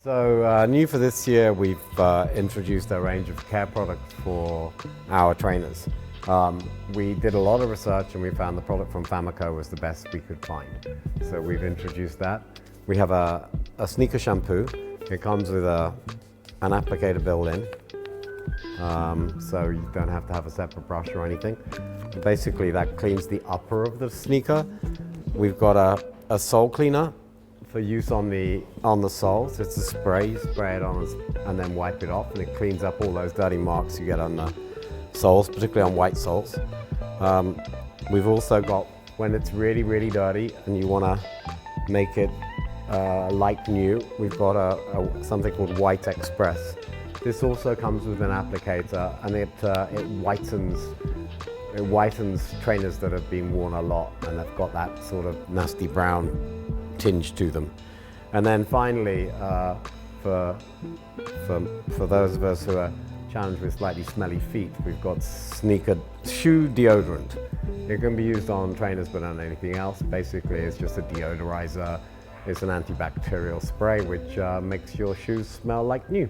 So new for this year, we've introduced a range of care products for our trainers. We did a lot of research and we found the product from Famaco was the best we could find. So we've introduced that. We have a sneaker shampoo. It comes with an applicator built-in, so you don't have to have a separate brush or anything. Basically, that cleans the upper of the sneaker. We've got a sole cleaner for use on the soles. It's a spray, you spray it on and then wipe it off, and it cleans up all those dirty marks you get on the soles, particularly on white soles. We've also got, when it's really, really dirty and you want to make it like new, we've got something called White Express. This also comes with an applicator, and it whitens trainers that have been worn a lot and have got that sort of nasty brown tinge to them. And then finally, for those of us who are challenged with slightly smelly feet, we've got shoe deodorant. It can be used on trainers but on anything else. Basically, it's just a deodorizer. It's an antibacterial spray which makes your shoes smell like new.